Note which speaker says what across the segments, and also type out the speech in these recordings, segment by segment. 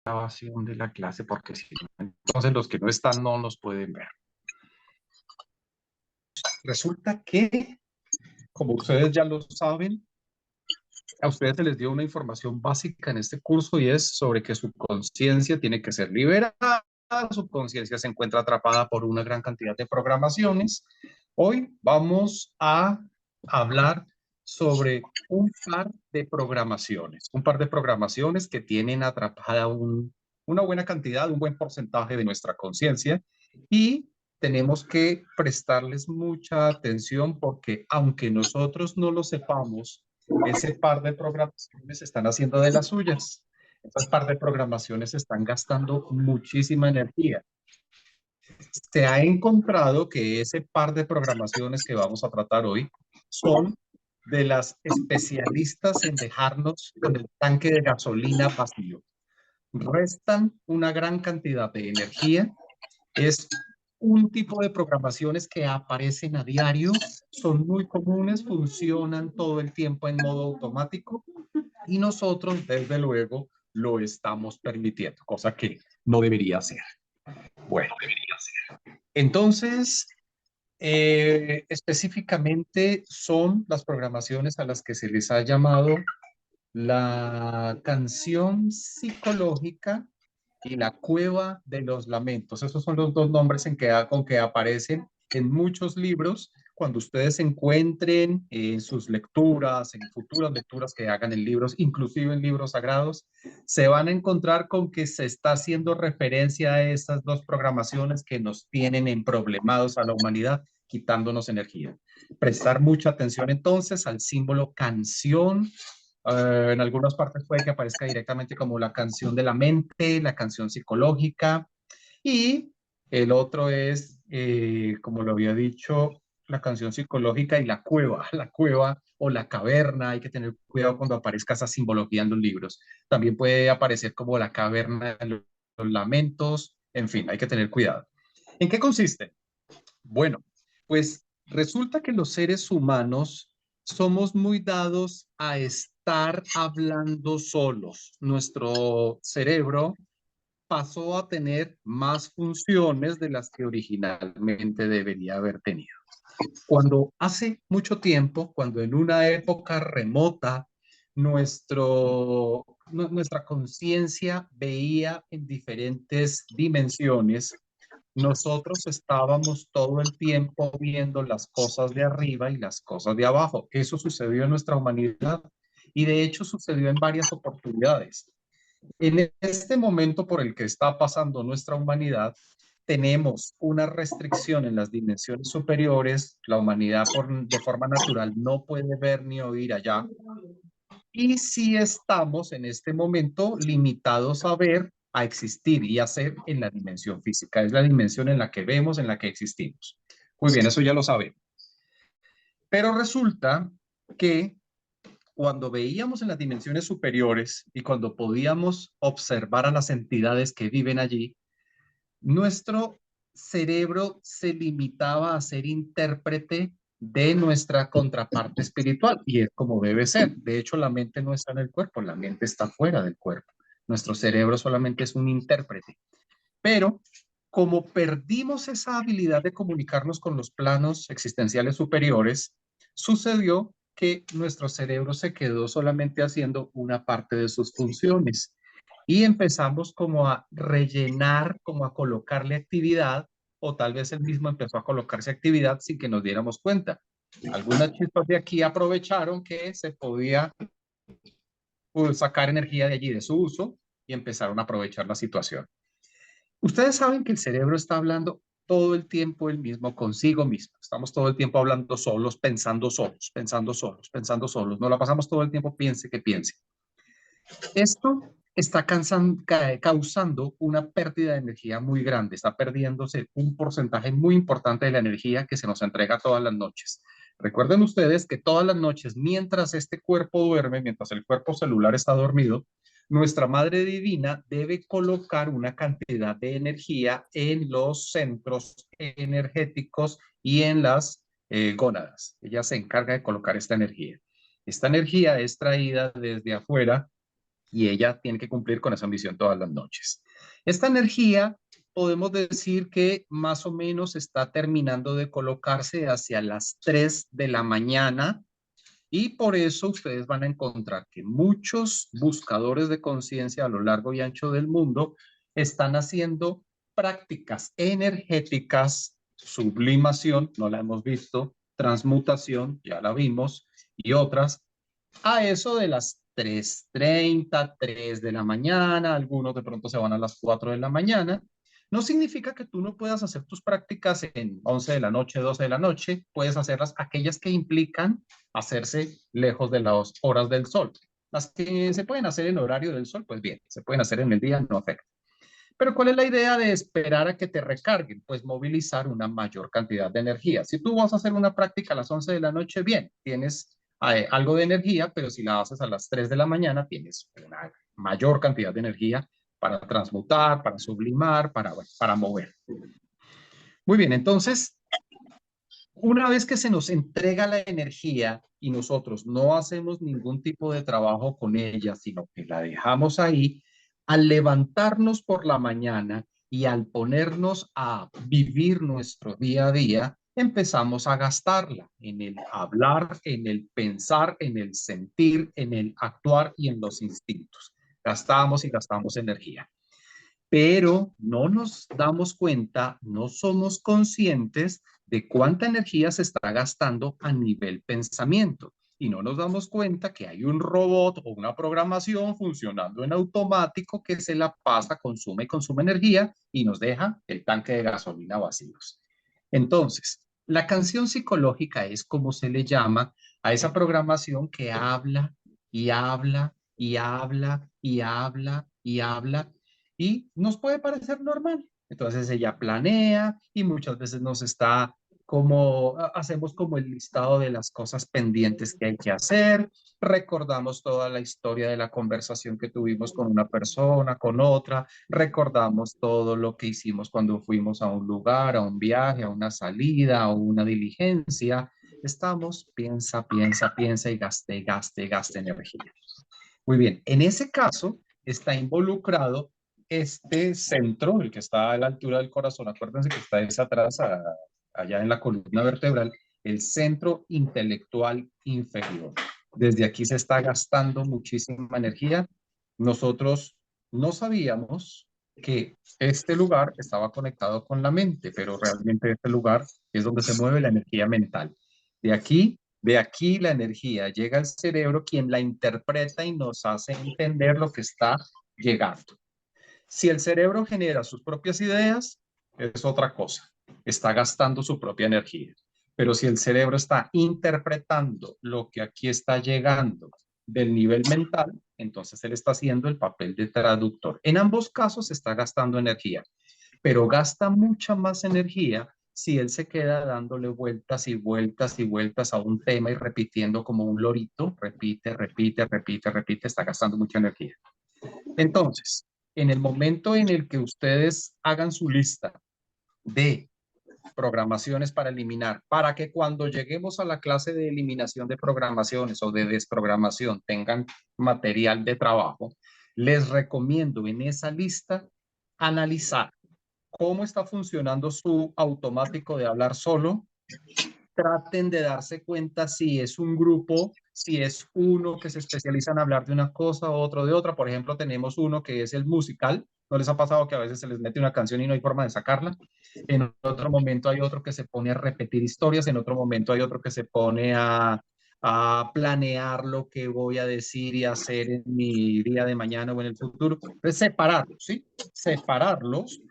Speaker 1: grabación de la clase porque si no, entonces los que no están no nos pueden ver. Resulta que, como ustedes ya lo saben, a ustedes se les dio una información básica en este curso y es sobre que su conciencia tiene que ser liberada, su conciencia se encuentra atrapada por una gran cantidad de programaciones. Hoy vamos a hablar sobre un par de programaciones que tienen atrapada una buena cantidad, un buen porcentaje de nuestra conciencia y tenemos que prestarles mucha atención porque aunque nosotros no lo sepamos, ese par de programaciones están haciendo de las suyas. Esas par de programaciones están gastando muchísima energía. Se ha encontrado que ese par de programaciones que vamos a tratar hoy son de las especialistas en dejarnos con el tanque de gasolina vacío. Restan una gran cantidad de energía. Es un tipo de programaciones que aparecen a diario, son muy comunes, funcionan todo el tiempo en modo automático y nosotros, desde luego, lo estamos permitiendo, cosa que no debería ser. Bueno, entonces, específicamente son las programaciones a las que se les ha llamado la canción psicológica y la cueva de los lamentos. Esos son los dos nombres con que aparecen en muchos libros. Cuando ustedes se encuentren en sus lecturas, en futuras lecturas que hagan en libros, inclusive en libros sagrados, se van a encontrar con que se está haciendo referencia a esas dos programaciones que nos tienen en problemados a la humanidad, quitándonos energía. Prestar mucha atención entonces al símbolo canción. En algunas partes puede que aparezca directamente como la canción de la mente, la canción psicológica, y el otro es, como lo había dicho, la canción psicológica y la cueva, la cueva o la caverna. Hay que tener cuidado cuando aparezca esa simbología en los libros. También puede aparecer como la caverna de los lamentos, en fin, hay que tener cuidado. ¿En qué consiste? Bueno, pues resulta que los seres humanos somos muy dados a estar hablando solos. Nuestro cerebro pasó a tener más funciones de las que originalmente debería haber tenido. Cuando hace mucho tiempo, cuando en una época remota, nuestra conciencia veía en diferentes dimensiones, nosotros estábamos todo el tiempo viendo las cosas de arriba y las cosas de abajo. Eso sucedió en nuestra humanidad y de hecho sucedió en varias oportunidades. En este momento por el que está pasando nuestra humanidad, tenemos una restricción en las dimensiones superiores. La humanidad de forma natural no puede ver ni oír allá. Y sí estamos en este momento limitados a ver, a existir y a ser en la dimensión física. Es la dimensión en la que vemos, en la que existimos. Muy bien, eso ya lo sabemos. Pero resulta que cuando veíamos en las dimensiones superiores y cuando podíamos observar a las entidades que viven allí, nuestro cerebro se limitaba a ser intérprete de nuestra contraparte espiritual y es como debe ser. De hecho, la mente no está en el cuerpo, la mente está fuera del cuerpo. Nuestro cerebro solamente es un intérprete. Pero como perdimos esa habilidad de comunicarnos con los planos existenciales superiores, sucedió que nuestro cerebro se quedó solamente haciendo una parte de sus funciones y empezamos como a rellenar, como a colocarle actividad, o tal vez él mismo empezó a colocarse actividad sin que nos diéramos cuenta. Algunas chispas de aquí aprovecharon que se podía sacar energía de allí de su uso y empezaron a aprovechar la situación. Ustedes saben que el cerebro está hablando todo el tiempo el mismo consigo mismo. Estamos todo el tiempo hablando solos, pensando solos, pensando solos, pensando solos. No la pasamos todo el tiempo piense que piense. Esto está causando una pérdida de energía muy grande. Está perdiéndose un porcentaje muy importante de la energía que se nos entrega todas las noches. Recuerden ustedes que todas las noches, mientras este cuerpo duerme, mientras el cuerpo celular está dormido, nuestra Madre Divina debe colocar una cantidad de energía en los centros energéticos y en las gónadas. Ella se encarga de colocar esta energía. Esta energía es traída desde afuera y ella tiene que cumplir con esa misión todas las noches. Esta energía podemos decir que más o menos está terminando de colocarse hacia las 3 de la mañana y por eso ustedes van a encontrar que muchos buscadores de conciencia a lo largo y ancho del mundo están haciendo prácticas energéticas, sublimación, no la hemos visto, transmutación, ya la vimos, y otras a eso de las 3:30, 3 de la mañana, algunos de pronto se van a las 4 de la mañana. No significa que tú no puedas hacer tus prácticas en 11 de la noche, 12 de la noche, puedes hacerlas aquellas que implican hacerse lejos de las horas del sol. Las que se pueden hacer en horario del sol, pues bien, se pueden hacer en el día, no afecta. Pero ¿cuál es la idea de esperar a que te recarguen? Pues movilizar una mayor cantidad de energía. Si tú vas a hacer una práctica a las 11 de la noche, bien, tienes algo de energía, pero si la haces a las 3 de la mañana, tienes una mayor cantidad de energía para transmutar, para sublimar, para mover. Muy bien, entonces, una vez que se nos entrega la energía y nosotros no hacemos ningún tipo de trabajo con ella, sino que la dejamos ahí, al levantarnos por la mañana y al ponernos a vivir nuestro día a día, empezamos a gastarla en el hablar, en el pensar, en el sentir, en el actuar y en los instintos. Gastamos y gastamos energía, pero no nos damos cuenta, no somos conscientes de cuánta energía se está gastando a nivel pensamiento. Y no nos damos cuenta que hay un robot o una programación funcionando en automático que se la pasa, consume y consume energía y nos deja el tanque de gasolina vacíos. Entonces, la canción psicológica es como se le llama a esa programación que habla y habla y habla y habla y habla y nos puede parecer normal. Entonces ella planea y muchas veces nos está como, hacemos como el listado de las cosas pendientes que hay que hacer, recordamos toda la historia de la conversación que tuvimos con una persona, con otra, recordamos todo lo que hicimos cuando fuimos a un lugar, a un viaje, a una salida, a una diligencia. Estamos, piensa, piensa, piensa y gaste, gaste, gaste energía. Muy bien, en ese caso está involucrado este centro, el que está a la altura del corazón, acuérdense que está ese atrás, allá en la columna vertebral, el centro intelectual inferior. Desde aquí se está gastando muchísima energía. Nosotros no sabíamos que este lugar estaba conectado con la mente, pero realmente este lugar es donde se mueve la energía mental. De aquí la energía llega al cerebro, quien la interpreta y nos hace entender lo que está llegando. Si el cerebro genera sus propias ideas, es otra cosa. Está gastando su propia energía. Pero si el cerebro está interpretando lo que aquí está llegando del nivel mental, entonces él está haciendo el papel de traductor. En ambos casos está gastando energía, pero gasta mucha más energía si él se queda dándole vueltas y vueltas y vueltas a un tema y repitiendo como un lorito, repite, repite, repite, repite, está gastando mucha energía. Entonces, en el momento en el que ustedes hagan su lista de programaciones para eliminar, para que cuando lleguemos a la clase de eliminación de programaciones o de desprogramación tengan material de trabajo, les recomiendo en esa lista analizar cómo está funcionando su automático de hablar solo. Traten de darse cuenta si es un grupo, si es uno que se especializa en hablar de una cosa, otro de otra. Por ejemplo, tenemos uno que es el musical. ¿No les ha pasado que a veces se les mete una canción y no hay forma de sacarla? En otro momento hay otro que se pone a repetir historias, en otro momento hay otro que se pone a planear lo que voy a decir y hacer en mi día de mañana o en el futuro. Entonces, separarlos, ¿sí? Separarlos,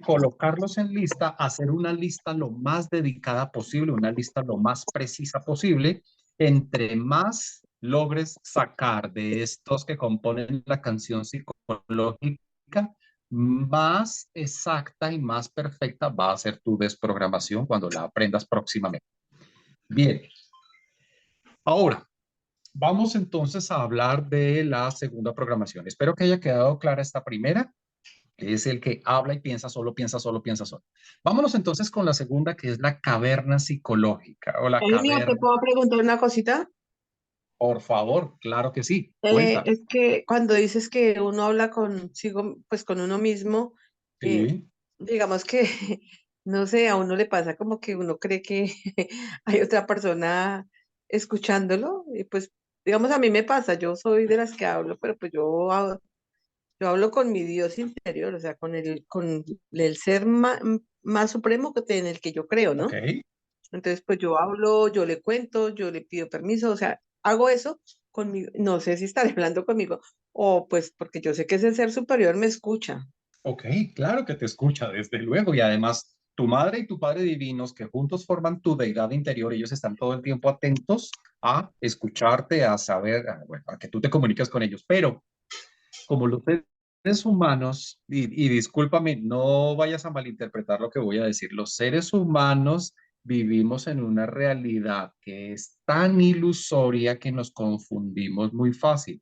Speaker 1: colocarlos en lista, hacer una lista lo más dedicada posible, una lista lo más precisa posible. Entre más logres sacar de estos que componen la canción psicológica, más exacta y más perfecta va a ser tu desprogramación cuando la aprendas próximamente. Bien, ahora vamos entonces a hablar de la segunda programación. Espero que haya quedado clara esta primera. Es el que habla y piensa solo, piensa solo, piensa solo. Vámonos entonces con la segunda, que es la caverna psicológica o la
Speaker 2: Emilia, ¿te
Speaker 1: caverna.
Speaker 2: puedo preguntar una cosita?
Speaker 1: Por favor, claro que sí. Cuenta.
Speaker 2: Es que cuando dices que uno habla consigo, pues con uno mismo, eh,
Speaker 1: Sí,
Speaker 2: digamos que, no sé, a uno le pasa como que uno cree que hay otra persona escuchándolo, y pues, digamos, a mí me pasa, yo soy de las que hablo, pero pues yo hablo con mi Dios interior, o sea, con el ser más supremo en el que yo creo,
Speaker 1: ok,
Speaker 2: ¿no? Entonces, pues yo hablo, yo le cuento, yo le pido permiso, o sea, hago eso conmigo, no sé si estaré hablando conmigo, o pues porque yo sé que ese ser superior me escucha.
Speaker 1: ok, claro que te escucha, desde luego. Y además, tu madre y tu padre divinos, que juntos forman tu deidad interior, ellos están todo el tiempo atentos a escucharte, a saber, bueno, a que tú te comuniques con ellos. Pero como los seres humanos, y discúlpame, no vayas a malinterpretar lo que voy a decir, los seres humanos vivimos en una realidad que es tan ilusoria que nos confundimos muy fácil.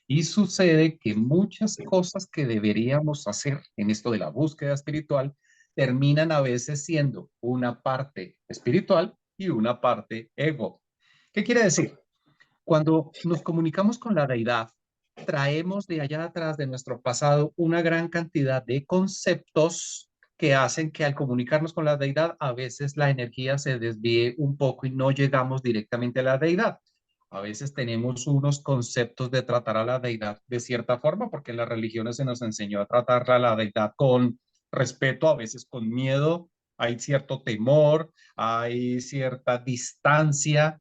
Speaker 1: Y sucede que muchas cosas que deberíamos hacer en esto de la búsqueda espiritual terminan a veces siendo una parte espiritual y una parte ego. ¿Qué quiere decir? Cuando nos comunicamos con la deidad, traemos de allá atrás de nuestro pasado una gran cantidad de conceptos que hacen que al comunicarnos con la deidad a veces la energía se desvíe un poco y no llegamos directamente a la deidad. A veces tenemos unos conceptos de tratar a la deidad de cierta forma, porque en las religiones se nos enseñó a tratar a la deidad con respeto, a veces con miedo, hay cierto temor, hay cierta distancia.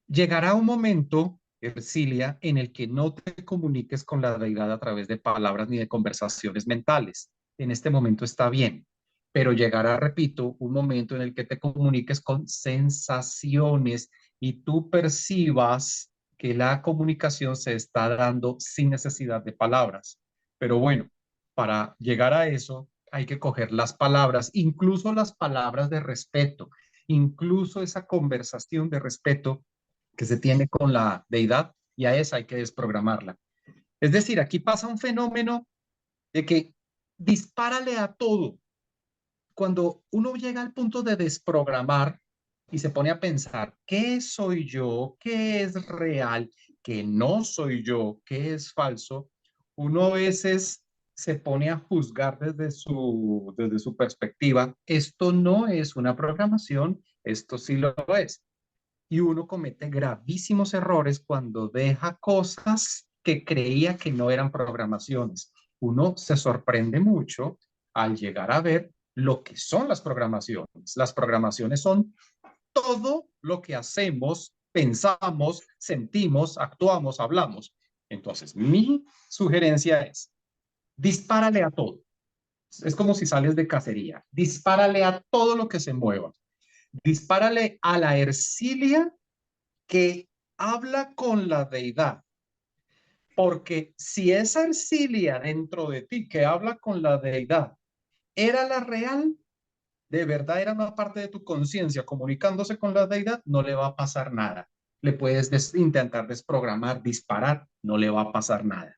Speaker 1: Llegará un momento, Ercilia, en el que no te comuniques con la deidad a través de palabras ni de conversaciones mentales. En este momento está bien, pero llegará, repito, un momento en el que te comuniques con sensaciones y tú percibas que la comunicación se está dando sin necesidad de palabras. Pero bueno, para llegar a eso hay que coger las palabras, incluso las palabras de respeto, incluso esa conversación de respeto que se tiene con la deidad y a esa hay que desprogramarla. Es decir, aquí pasa un fenómeno de que dispárale a todo. Cuando uno llega al punto de desprogramar y se pone a pensar, ¿qué soy yo? ¿Qué es real? ¿Qué no soy yo? ¿Qué es falso? Uno a veces se pone a juzgar desde su perspectiva. Esto no es una programación, esto sí lo es. Y uno comete gravísimos errores cuando deja cosas que creía que no eran programaciones. Uno se sorprende mucho al llegar a ver lo que son las programaciones. Las programaciones son todo lo que hacemos, pensamos, sentimos, actuamos, hablamos. Entonces, mi sugerencia es, dispárale a todo. Es como si sales de cacería. Dispárale a todo lo que se mueva. Dispárale a la Ercilia que habla con la deidad, porque si esa Ercilia dentro de ti que habla con la deidad era la real, de verdad era una parte de tu conciencia comunicándose con la deidad, no le va a pasar nada. Le puedes intentar desprogramar, disparar, no le va a pasar nada.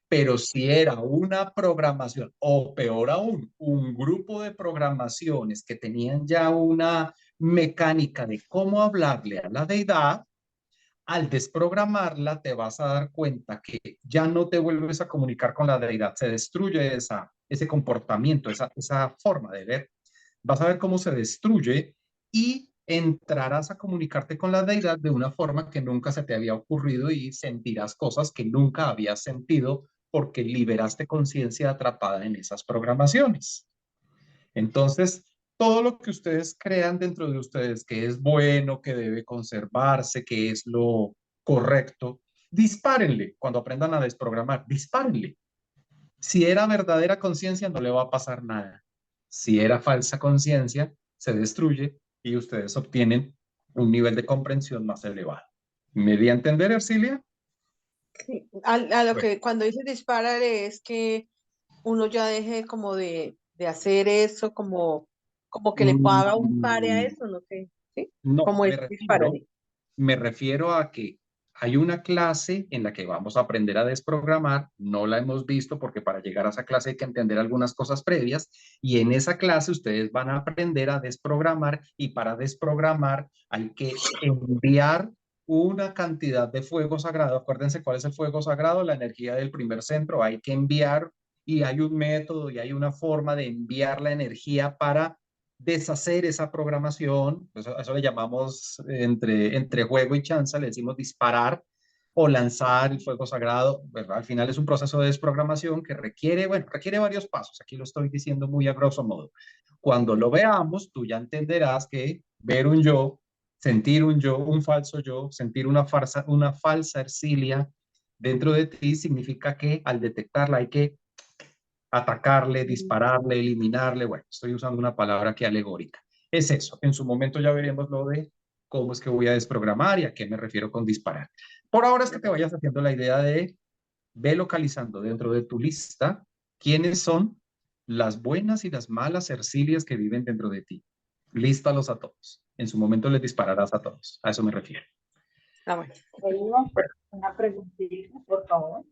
Speaker 1: Pero si era una programación, o peor aún, un grupo de programaciones que tenían ya una mecánica de cómo hablarle a la deidad, al desprogramarla te vas a dar cuenta que ya no te vuelves a comunicar con la deidad, se destruye ese comportamiento, esa forma de ver, vas a ver cómo se destruye y entrarás a comunicarte con la deidad de una forma que nunca se te había ocurrido y sentirás cosas que nunca habías sentido porque liberaste conciencia atrapada en esas programaciones. Entonces, todo lo que ustedes crean dentro de ustedes que es bueno, que debe conservarse, que es lo correcto, dispárenle cuando aprendan a desprogramar, dispárenle. Si era verdadera conciencia, no le va a pasar nada. Si era falsa conciencia, se destruye y ustedes obtienen un nivel de comprensión más elevado. ¿Me di a entender, Ercilia?
Speaker 2: Sí, a lo
Speaker 1: Bueno,
Speaker 2: que cuando dice dispárale es que uno ya deje como de hacer eso, como que le haga un pare a
Speaker 1: mm,
Speaker 2: eso, no sé, ¿sí?
Speaker 1: no,
Speaker 2: Como es dispárale.
Speaker 1: me refiero a que hay una clase en la que vamos a aprender a desprogramar, no la hemos visto porque para llegar a esa clase hay que entender algunas cosas previas y en esa clase ustedes van a aprender a desprogramar y para desprogramar hay que enviar una cantidad de fuego sagrado. Acuérdense cuál es el fuego sagrado, la energía del primer centro. Hay que enviar y hay un método y hay una forma de enviar la energía para deshacer esa programación. Eso le llamamos entre juego y chanza, le decimos disparar o lanzar el fuego sagrado. ¿Verdad? Al final es un proceso de desprogramación que requiere, bueno, requiere varios pasos. Aquí lo estoy diciendo muy a grosso modo. Cuando lo veamos, tú ya entenderás que ver un yo, un falso yo, sentir una falsa Ercilia dentro de ti significa que al detectarla hay que atacarle, dispararle, eliminarle. Bueno, estoy usando una palabra que alegórica. Es eso. En su momento ya veremos lo de cómo es que voy a desprogramar y a qué me refiero con disparar. Por ahora es que te vayas haciendo la idea de ve localizando dentro de tu lista quiénes son las buenas y las malas Ercilias que viven dentro de ti. Lístalos a todos. En su momento les dispararás a todos. A eso me refiero.
Speaker 2: Ah, bueno.
Speaker 1: Bueno,
Speaker 3: Una preguntita, por favor.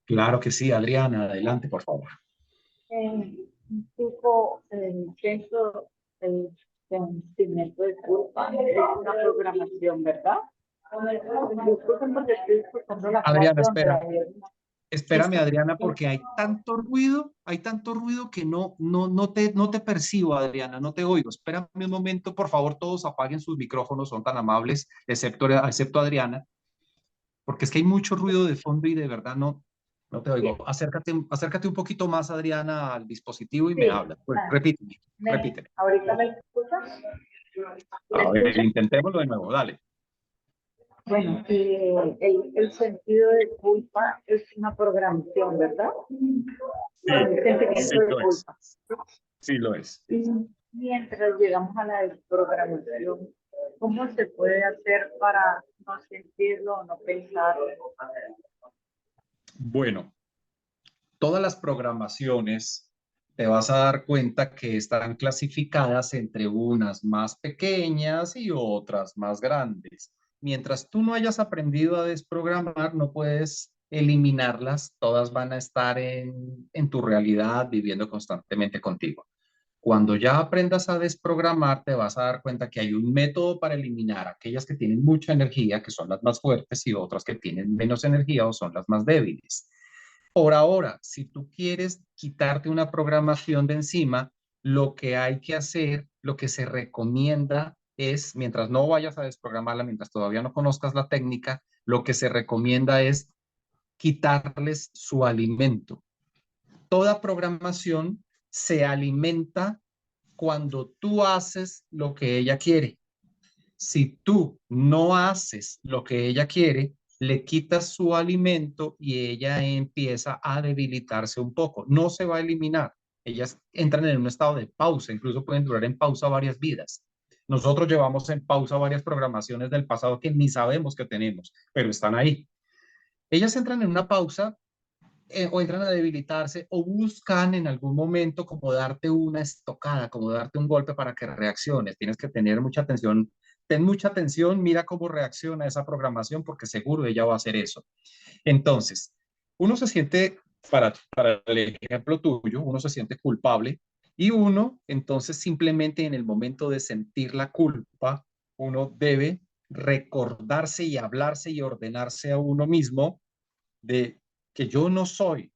Speaker 1: claro que sí, Adriana, adelante, por favor.
Speaker 3: Un tipo, dentro del sentimiento de culpa, es una programación, ¿verdad? Disculpen porque estoy escuchando la clase
Speaker 1: Adriana,
Speaker 3: donde
Speaker 1: espera.
Speaker 3: hay una...
Speaker 1: Espérame, Adriana, porque hay tanto ruido que no te percibo, Adriana, no te oigo. Espérame un momento, por favor, todos apaguen sus micrófonos, son tan amables, excepto Adriana, porque es que hay mucho ruido de fondo y de verdad no te oigo.
Speaker 3: Bien,
Speaker 1: Acércate un poquito más, Adriana, al dispositivo y me
Speaker 3: sí.
Speaker 1: hablas. Pues, repíteme.
Speaker 3: ¿Ahorita me escuchas? ¿Me
Speaker 1: A ver,
Speaker 3: escuchas?
Speaker 1: intentémoslo de nuevo, dale.
Speaker 3: Bueno, el sentido de culpa es una programación, ¿verdad?
Speaker 1: Sí,
Speaker 3: El
Speaker 1: sí
Speaker 3: sentimiento de
Speaker 1: lo es.
Speaker 3: culpa.
Speaker 1: Sí lo es.
Speaker 3: Y mientras llegamos a la desprogramación, ¿cómo se puede hacer para no sentirlo, no pensarlo?
Speaker 1: Bueno, todas las programaciones te vas a dar cuenta que están clasificadas entre unas más pequeñas y otras más grandes. Mientras tú no hayas aprendido a desprogramar, no puedes eliminarlas, todas van a estar en tu realidad viviendo constantemente contigo. Cuando ya aprendas a desprogramar, te vas a dar cuenta que hay un método para eliminar aquellas que tienen mucha energía, que son las más fuertes, y otras que tienen menos energía o son las más débiles. Por ahora, si tú quieres quitarte una programación de encima, lo que hay que hacer, lo que se recomienda es, mientras no vayas a desprogramarla, mientras todavía no conozcas la técnica, lo que se recomienda es quitarles su alimento. Toda programación se alimenta cuando tú haces lo que ella quiere. Si tú no haces lo que ella quiere, le quitas su alimento y ella empieza a debilitarse un poco. No se va a eliminar. Ellas entran en un estado de pausa, incluso pueden durar en pausa varias vidas. Nosotros llevamos en pausa varias programaciones del pasado que ni sabemos que tenemos, pero están ahí. Ellas entran en una pausa o entran a debilitarse o buscan en algún momento como darte una estocada, como darte un golpe para que reacciones. Tienes que tener mucha atención, ten mucha atención, mira cómo reacciona esa programación porque seguro ella va a hacer eso. Entonces, uno se siente, para el ejemplo tuyo, uno se siente culpable y uno entonces simplemente en el momento de sentir la culpa, uno debe recordarse y hablarse y ordenarse a uno mismo de que yo no soy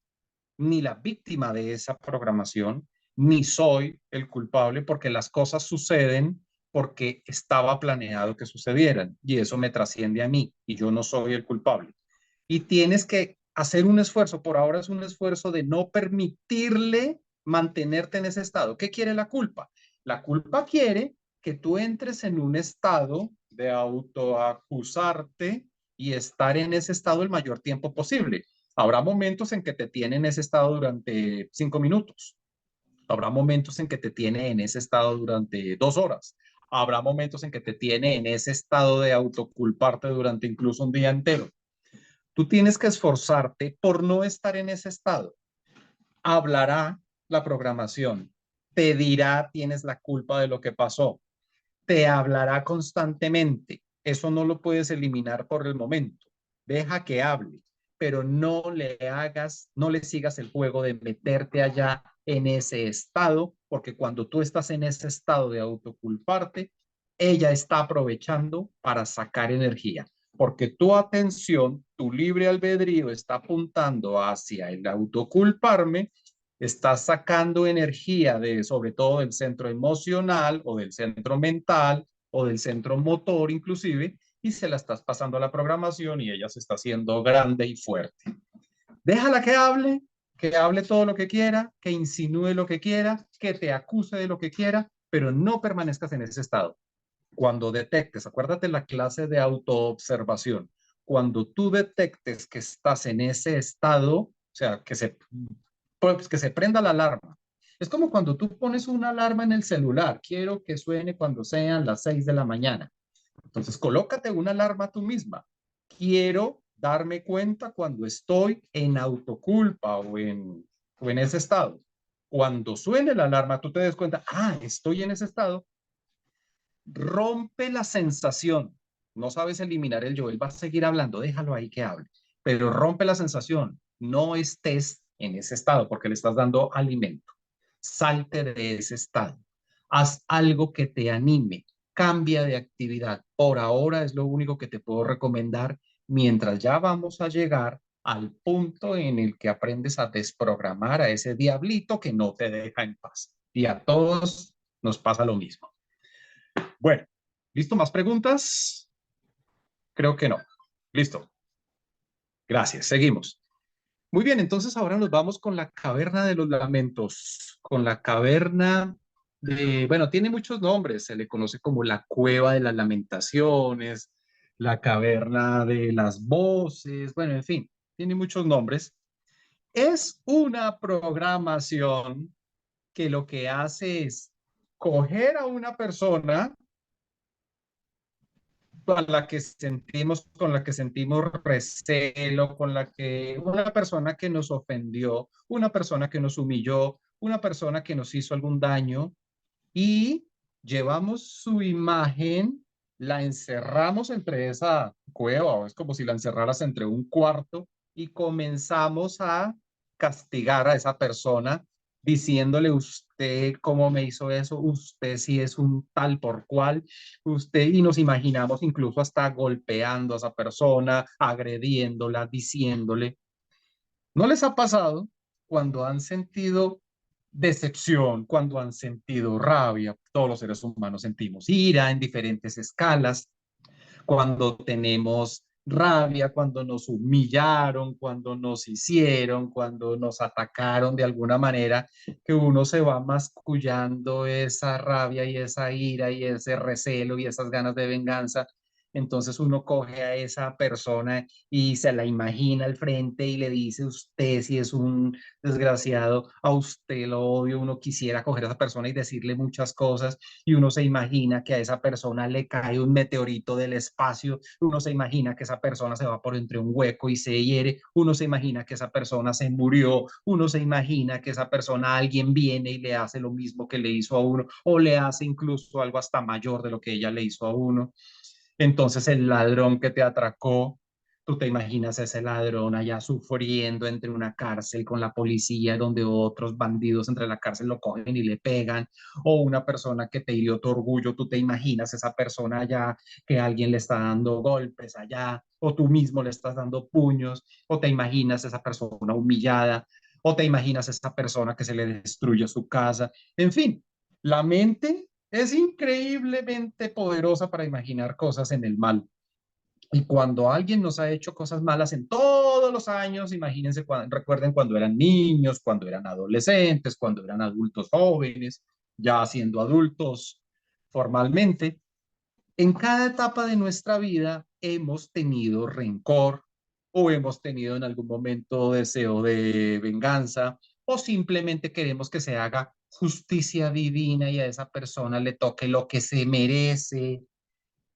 Speaker 1: ni la víctima de esa programación, ni soy el culpable porque las cosas suceden porque estaba planeado que sucedieran y eso me trasciende a mí y yo no soy el culpable. Y tienes que hacer un esfuerzo, por ahora es un esfuerzo de no permitirle mantenerte en ese estado. ¿Qué quiere la culpa? La culpa quiere que tú entres en un estado de autoacusarte y estar en ese estado el mayor tiempo posible. Habrá momentos en que te tiene en ese estado durante 5 minutos. Habrá momentos en que te tiene en ese estado durante 2 horas. Habrá momentos en que te tiene en ese estado de autoculparte durante incluso un día entero. Tú tienes que esforzarte por no estar en ese estado. Hablará la programación, te dirá tienes la culpa de lo que pasó, te hablará constantemente. Eso no lo puedes eliminar por el momento. Deja que hable, pero no le sigas el juego de meterte allá en ese estado, porque cuando tú estás en ese estado de autoculparte, ella está aprovechando para sacar energía. porque tu atención, tu libre albedrío está apuntando hacia el autoculparme, estás sacando energía de, sobre todo del centro emocional o del centro mental o del centro motor inclusive, y se la estás pasando a la programación y ella se está haciendo grande y fuerte. Déjala que hable todo lo que quiera, que insinúe lo que quiera, que te acuse de lo que quiera, pero no permanezcas en ese estado. Cuando detectes, acuérdate la clase de autoobservación, cuando tú detectes que estás en ese estado, o sea, pues, que se prenda la alarma. Es como cuando tú pones una alarma en el celular, quiero que suene cuando sean las 6 de la mañana. Entonces, colócate una alarma tú misma. Quiero darme cuenta cuando estoy en autoculpa o en ese estado. Cuando suene la alarma, tú te des cuenta, estoy en ese estado. Rompe la sensación. No sabes eliminar el yo, él va a seguir hablando, déjalo ahí que hable. Pero rompe la sensación. No estés en ese estado porque le estás dando alimento. Salte de ese estado. Haz algo que te anime. Cambia de actividad. Por ahora es lo único que te puedo recomendar mientras ya vamos a llegar al punto en el que aprendes a desprogramar a ese diablito que no te deja en paz. Y a todos nos pasa lo mismo. Bueno, ¿listo? ¿Más preguntas? Creo que no. Listo. Gracias. Seguimos. Muy bien, entonces ahora nos vamos con la caverna de los lamentos, con la caverna de, bueno, tiene muchos nombres, se le conoce como la cueva de las lamentaciones, la caverna de las voces, bueno, en fin, tiene muchos nombres. Es una programación que lo que hace es coger a una persona con la que sentimos recelo, con la que una persona que nos ofendió, una persona que nos humilló, una persona que nos hizo algún daño y llevamos su imagen, la encerramos entre esa cueva, o es como si la encerraras entre un cuarto y comenzamos a castigar a esa persona diciéndole usted cómo me hizo eso, usted si es un tal por cual, usted, y nos imaginamos incluso hasta golpeando a esa persona, agrediéndola, diciéndole. ¿No les ha pasado cuando han sentido decepción, cuando han sentido rabia? Todos los seres humanos sentimos ira en diferentes escalas, cuando tenemos rabia, cuando nos humillaron, cuando nos hicieron, cuando nos atacaron de alguna manera, que uno se va mascullando esa rabia y esa ira y ese recelo y esas ganas de venganza. Entonces uno coge a esa persona y se la imagina al frente y le dice, usted si es un desgraciado, a usted lo odio, uno quisiera coger a esa persona y decirle muchas cosas y uno se imagina que a esa persona le cae un meteorito del espacio, uno se imagina que esa persona se va por entre un hueco y se hiere, uno se imagina que esa persona se murió, uno se imagina que esa persona, alguien viene y le hace lo mismo que le hizo a uno, o le hace incluso algo hasta mayor de lo que ella le hizo a uno. Entonces el ladrón que te atracó, tú te imaginas a ese ladrón allá sufriendo entre una cárcel con la policía, donde otros bandidos entre la cárcel lo cogen y le pegan, o una persona que te hirió tu orgullo, tú te imaginas esa persona allá que alguien le está dando golpes allá, o tú mismo le estás dando puños, o te imaginas esa persona humillada, o te imaginas esa persona que se le destruye su casa. En fin, la mente es increíblemente poderosa para imaginar cosas en el mal. Y cuando alguien nos ha hecho cosas malas en todos los años, imagínense, recuerden cuando eran niños, cuando eran adolescentes, cuando eran adultos jóvenes, ya siendo adultos formalmente, en cada etapa de nuestra vida hemos tenido rencor o hemos tenido en algún momento deseo de venganza o simplemente queremos que se haga justicia divina y a esa persona le toque lo que se merece.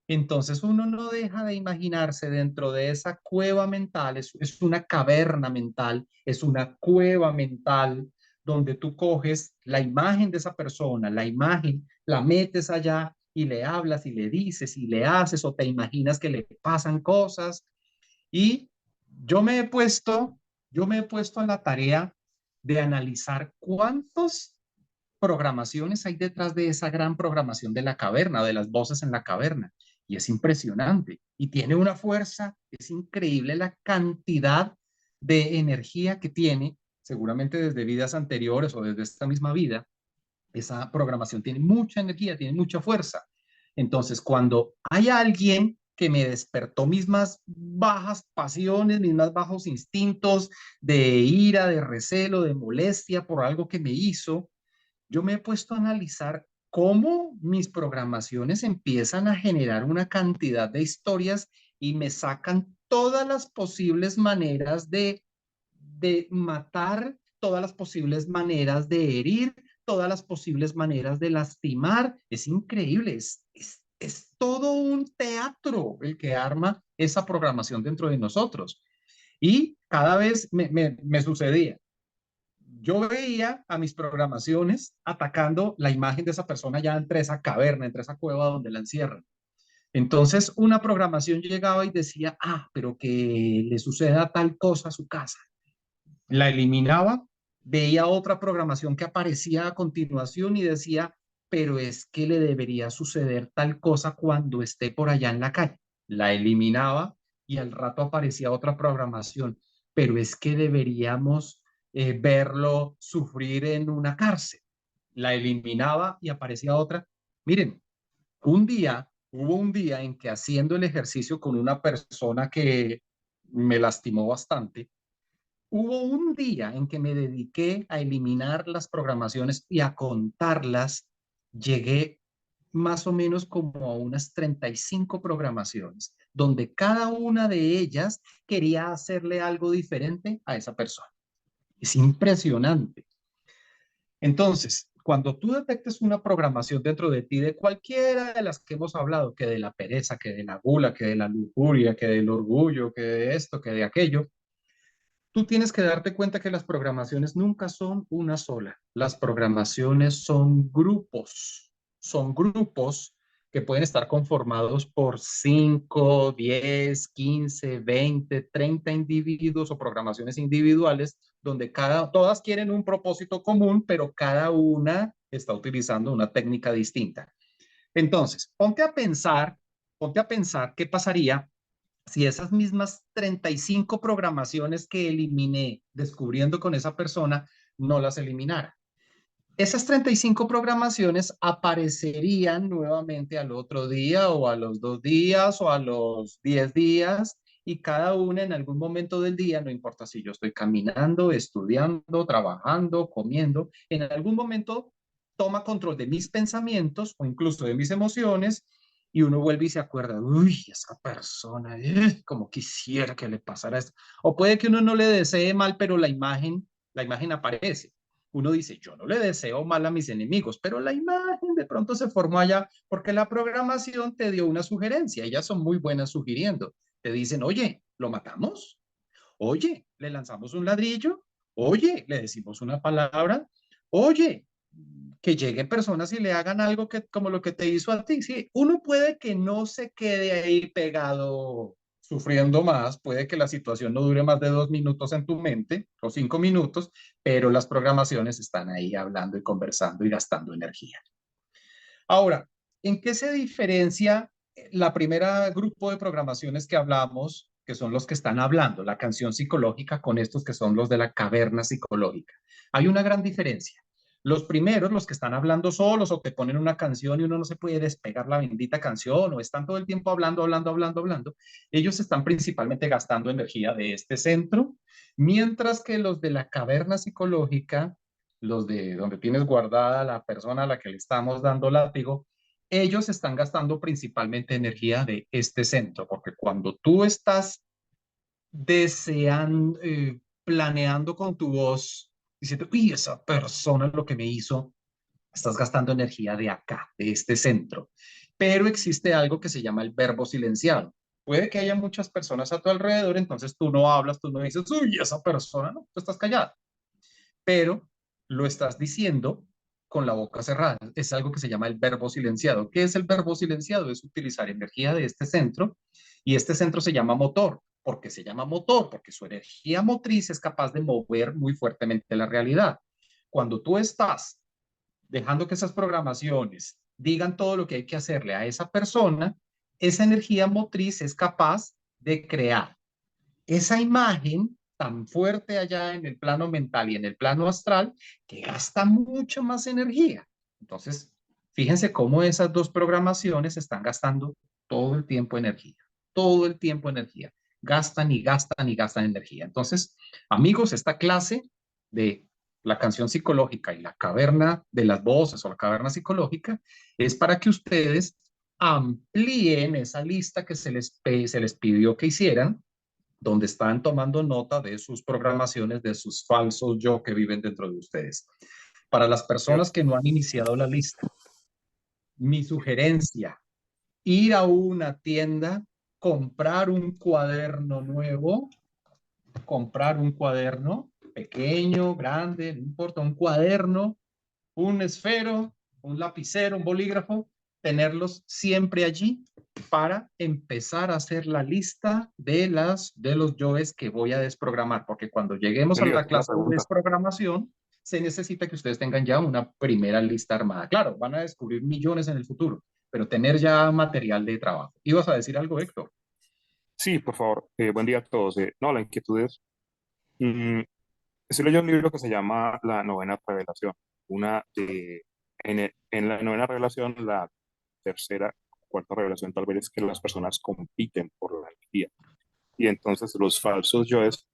Speaker 1: Entonces uno no deja de imaginarse dentro de esa cueva mental, es una caverna mental, es una cueva mental donde tú coges la imagen de esa persona, la imagen, la metes allá y le hablas y le dices y le haces o te imaginas que le pasan cosas. Y yo me he puesto, yo me he puesto en la tarea de analizar cuántas programaciones hay detrás de esa gran programación de la caverna, de las voces en la caverna. y es impresionante. Y tiene una fuerza, es increíble la cantidad de energía que tiene, seguramente desde vidas anteriores o desde esta misma vida. Esa programación tiene mucha energía, tiene mucha fuerza. Entonces, cuando hay alguien que me despertó mis más bajas pasiones, mis más bajos instintos de ira, de recelo, de molestia por algo que me hizo, yo me he puesto a analizar cómo mis programaciones empiezan a generar una cantidad de historias y me sacan todas las posibles maneras de matar, todas las posibles maneras de herir, todas las posibles maneras de lastimar. Es increíble, es todo un teatro el que arma esa programación dentro de nosotros. Y cada vez me sucedía. Yo veía a mis programaciones atacando la imagen de esa persona ya entre esa caverna, entre esa cueva donde la encierran. Entonces, una programación llegaba y decía, ah, pero que le suceda tal cosa a su casa. La eliminaba, veía otra programación que aparecía a continuación y decía, pero es que le debería suceder tal cosa cuando esté por allá en la calle. La eliminaba y al rato aparecía otra programación, pero es que deberíamos verlo sufrir en una cárcel. La eliminaba y aparecía otra. Miren, hubo un día en que haciendo el ejercicio con una persona que me lastimó bastante, hubo un día en que me dediqué a eliminar las programaciones y a contarlas. Llegué más o menos como a unas 35 programaciones, donde cada una de ellas quería hacerle algo diferente a esa persona. Es impresionante. Entonces, cuando tú detectes una programación dentro de ti, de cualquiera de las que hemos hablado, que de la pereza, que de la gula, que de la lujuria, que del orgullo, que de esto, que de aquello, tú tienes que darte cuenta que las programaciones nunca son una sola. Las programaciones son grupos que pueden estar conformados por 5, 10, 15, 20, 30 individuos o programaciones individuales donde todas quieren un propósito común, pero cada una está utilizando una técnica distinta. Entonces, ponte a pensar qué pasaría si esas mismas 35 programaciones que eliminé descubriendo con esa persona no las eliminara. Esas 35 programaciones aparecerían nuevamente al otro día o a los 2 días o a los 10 días y cada una en algún momento del día, no importa si yo estoy caminando, estudiando, trabajando, comiendo, en algún momento toma control de mis pensamientos o incluso de mis emociones y uno vuelve y se acuerda, uy, esa persona, como quisiera que le pasara esto. O puede que uno no le desee mal, pero la imagen aparece. Uno dice, yo no le deseo mal a mis enemigos, pero la imagen de pronto se formó allá porque la programación te dio una sugerencia. Ellas son muy buenas sugiriendo. Te dicen, oye, ¿lo matamos? Oye, ¿le lanzamos un ladrillo? Oye, ¿le decimos una palabra? Oye, que lleguen personas y le hagan algo que, como lo que te hizo a ti. Sí, uno puede que no se quede ahí pegado sufriendo más, puede que la situación no dure más de 2 minutos en tu mente o 5 minutos, pero las programaciones están ahí hablando y conversando y gastando energía. Ahora, ¿en qué se diferencia la primera grupo de programaciones que hablamos, que son los que están hablando, la canción psicológica, con estos que son los de la caverna psicológica? Hay una gran diferencia. Los primeros, los que están hablando solos o te ponen una canción y uno no se puede despegar la bendita canción o están todo el tiempo hablando, ellos están principalmente gastando energía de este centro, mientras que los de la caverna psicológica, los de donde tienes guardada la persona a la que le estamos dando látigo, ellos están gastando principalmente energía de este centro, porque cuando tú estás deseando, planeando con tu voz, diciendo, uy, esa persona lo que me hizo, estás gastando energía de acá, de este centro. Pero existe algo que se llama el verbo silenciado. Puede que haya muchas personas a tu alrededor, entonces tú no hablas, tú no dices, uy, esa persona, no, tú estás callado, pero lo estás diciendo con la boca cerrada. Es algo que se llama el verbo silenciado. ¿Qué es el verbo silenciado? Es utilizar energía de este centro y este centro se llama motor. ¿Por qué se llama motor? Porque su energía motriz es capaz de mover muy fuertemente la realidad. Cuando tú estás dejando que esas programaciones digan todo lo que hay que hacerle a esa persona, esa energía motriz es capaz de crear esa imagen tan fuerte allá en el plano mental y en el plano astral que gasta mucha más energía. Entonces, fíjense cómo esas dos programaciones están gastando todo el tiempo energía, todo el tiempo energía. Gastan y gastan y gastan energía. Entonces, amigos, esta clase de la canción psicológica y la caverna de las voces o la caverna psicológica es para que ustedes amplíen esa lista que se les pidió que hicieran, donde están tomando nota de sus programaciones, de sus falsos yo que viven dentro de ustedes. Para las personas que no han iniciado la lista, mi sugerencia, ir a una tienda, comprar un cuaderno nuevo, comprar un cuaderno pequeño, grande, no importa, un cuaderno, un esfero, un lapicero, un bolígrafo, tenerlos siempre allí para empezar a hacer la lista de los yoes que voy a desprogramar, porque cuando lleguemos a
Speaker 4: Elías,
Speaker 1: la
Speaker 4: una
Speaker 1: clase de
Speaker 4: pregunta.
Speaker 1: desprogramación, se necesita que ustedes tengan ya una primera lista armada. Claro, van a descubrir millones en el futuro, pero tener ya material de trabajo. ¿Ibas a decir algo, Héctor?
Speaker 4: Sí, por favor. Buen día a todos. No, la inquietud es, mm, estoy leyendo un libro que se llama La Novena Revelación. En la novena revelación, la tercera, cuarta revelación tal vez es que las personas compiten por la energía. Y entonces los falsos yoes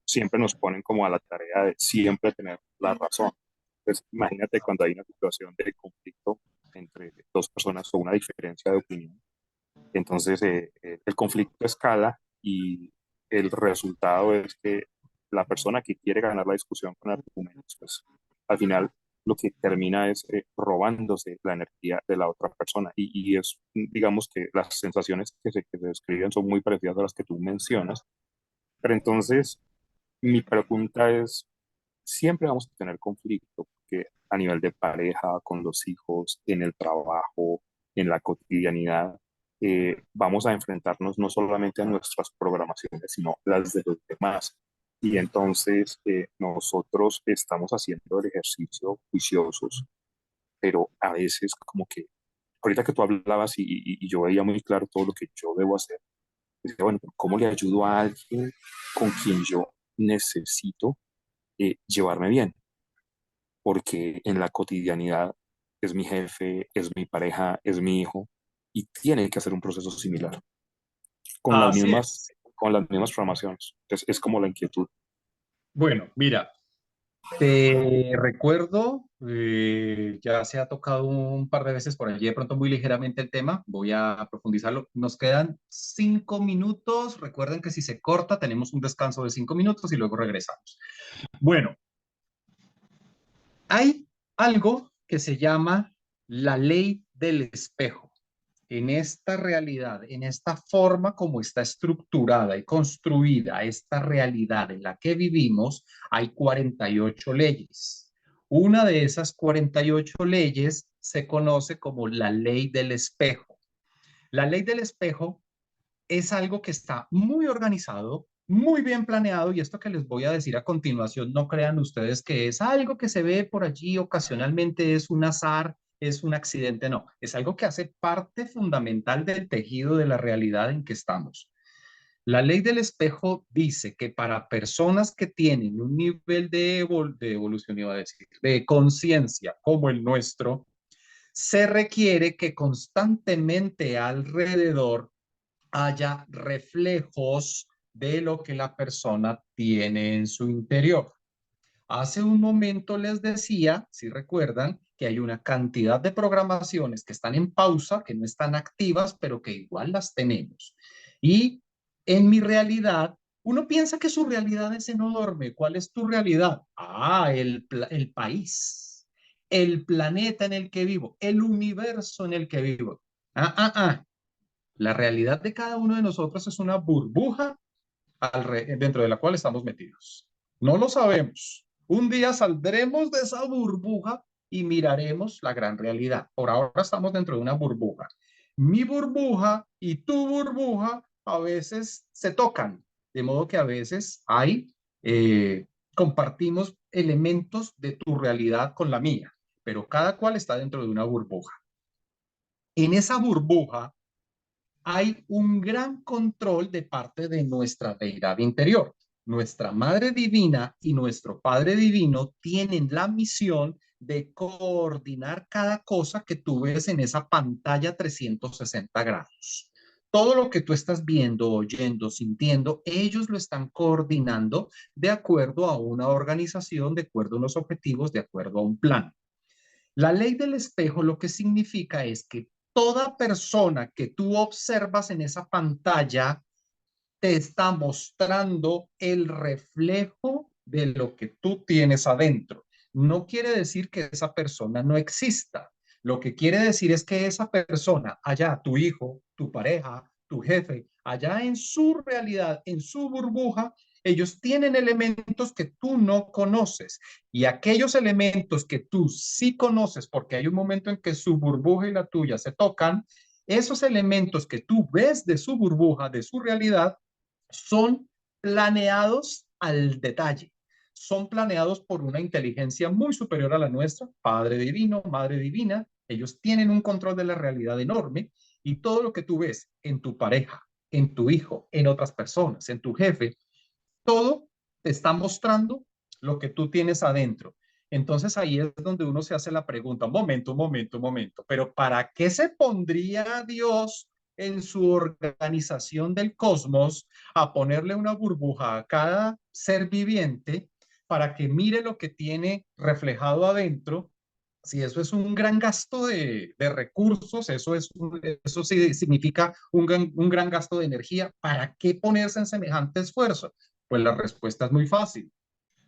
Speaker 4: siempre nos ponen como a la tarea de siempre tener la razón. Entonces, imagínate cuando hay una situación de conflicto entre dos personas o una diferencia de opinión. Entonces, el conflicto escala y el resultado es que la persona que quiere ganar la discusión con argumentos, pues al final lo que termina es robándose la energía de la otra persona. Y es, digamos que las sensaciones que se describen son muy parecidas a las que tú mencionas. Pero entonces, mi pregunta es, siempre vamos a tener conflicto, porque a nivel de pareja, con los hijos, en el trabajo, en la cotidianidad, vamos a enfrentarnos no solamente a nuestras programaciones, sino las de los demás. Y entonces nosotros estamos haciendo el ejercicio juiciosos, pero a veces como que, ahorita que tú hablabas y yo veía muy claro todo lo que yo debo hacer, decía, bueno, pero ¿cómo le ayudo a alguien con quien yo necesito llevarme bien? Porque en la cotidianidad es mi jefe, es mi pareja, es mi hijo, y tiene que hacer un proceso similar, con las
Speaker 1: Así
Speaker 4: mismas,
Speaker 1: es.
Speaker 4: con las mismas programaciones. Entonces, es como la inquietud.
Speaker 1: Bueno, mira, te recuerdo, ya se ha tocado un par de veces por allí, de pronto muy ligeramente el tema, voy a profundizarlo. Nos quedan 5 minutos, recuerden que si se corta tenemos un descanso de 5 minutos y luego regresamos. Bueno, hay algo que se llama la ley del espejo. En esta realidad, en esta forma como está estructurada y construida esta realidad en la que vivimos, hay 48 leyes. Una de esas 48 leyes se conoce como la ley del espejo. La ley del espejo es algo que está muy organizado, muy bien planeado, y esto que les voy a decir a continuación, no crean ustedes que es algo que se ve por allí ocasionalmente, es un azar, es un accidente, no, es algo que hace parte fundamental del tejido de la realidad en que estamos. La ley del espejo dice que para personas que tienen un nivel de evolución, iba a decir, de conciencia como el nuestro, se requiere que constantemente alrededor haya reflejos de lo que la persona tiene en su interior. Hace un momento les decía, si recuerdan, que hay una cantidad de programaciones que están en pausa, que no están activas, pero que igual las tenemos. Y en mi realidad, uno piensa que su realidad es enorme. ¿Cuál es tu realidad? Ah, el país, el planeta en el que vivo, el universo en el que vivo. La realidad de cada uno de nosotros es una burbuja dentro de la cual estamos metidos. No lo sabemos. Un día saldremos de esa burbuja y miraremos la gran realidad. Por ahora estamos dentro de una burbuja. Mi burbuja y tu burbuja a veces se tocan, de modo que a veces compartimos elementos de tu realidad con la mía, pero cada cual está dentro de una burbuja. En esa burbuja hay un gran control de parte de nuestra deidad interior. Nuestra Madre Divina y nuestro Padre Divino tienen la misión de coordinar cada cosa que tú ves en esa pantalla 360 grados. Todo lo que tú estás viendo, oyendo, sintiendo, ellos lo están coordinando de acuerdo a una organización, de acuerdo a unos objetivos, de acuerdo a un plan. La ley del espejo lo que significa es que toda persona que tú observas en esa pantalla te está mostrando el reflejo de lo que tú tienes adentro. No quiere decir que esa persona no exista. Lo que quiere decir es que esa persona, allá, tu hijo, tu pareja, tu jefe, allá en su realidad, en su burbuja, ellos tienen elementos que tú no conoces y aquellos elementos que tú sí conoces, porque hay un momento en que su burbuja y la tuya se tocan, esos elementos que tú ves de su burbuja, de su realidad, son planeados al detalle. Son planeados por una inteligencia muy superior a la nuestra, Padre Divino, Madre Divina. Ellos tienen un control de la realidad enorme y todo lo que tú ves en tu pareja, en tu hijo, en otras personas, en tu jefe, todo te está mostrando lo que tú tienes adentro. Entonces ahí es donde uno se hace la pregunta, un momento, pero ¿para qué se pondría Dios en su organización del cosmos a ponerle una burbuja a cada ser viviente para que mire lo que tiene reflejado adentro? Si eso es un gran gasto de recursos, eso sí significa un gran gasto de energía, ¿para qué ponerse en semejante esfuerzo? Pues la respuesta es muy fácil.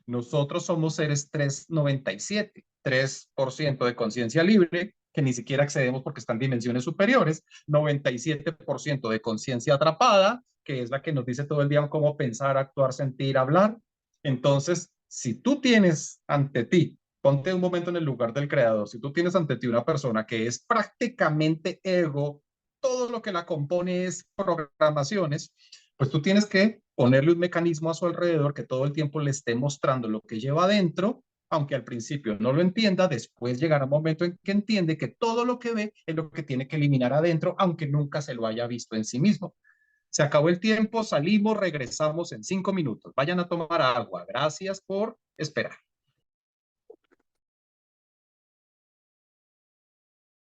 Speaker 1: Nosotros somos seres 397, 3% de conciencia libre, que ni siquiera accedemos porque están en dimensiones superiores, 97% de conciencia atrapada, que es la que nos dice todo el día cómo pensar, actuar, sentir, hablar. Entonces, si tú tienes ante ti, ponte un momento en el lugar del creador, si tú tienes ante ti una persona que es prácticamente ego, todo lo que la compone es programaciones, pues tú tienes que ponerle un mecanismo a su alrededor que todo el tiempo le esté mostrando lo que lleva adentro, aunque al principio no lo entienda, después llegará un momento en que entiende que todo lo que ve es lo que tiene que eliminar adentro, aunque nunca se lo haya visto en sí mismo. Se acabó el tiempo, salimos, regresamos en 5 minutos. Vayan a tomar agua. Gracias por esperar.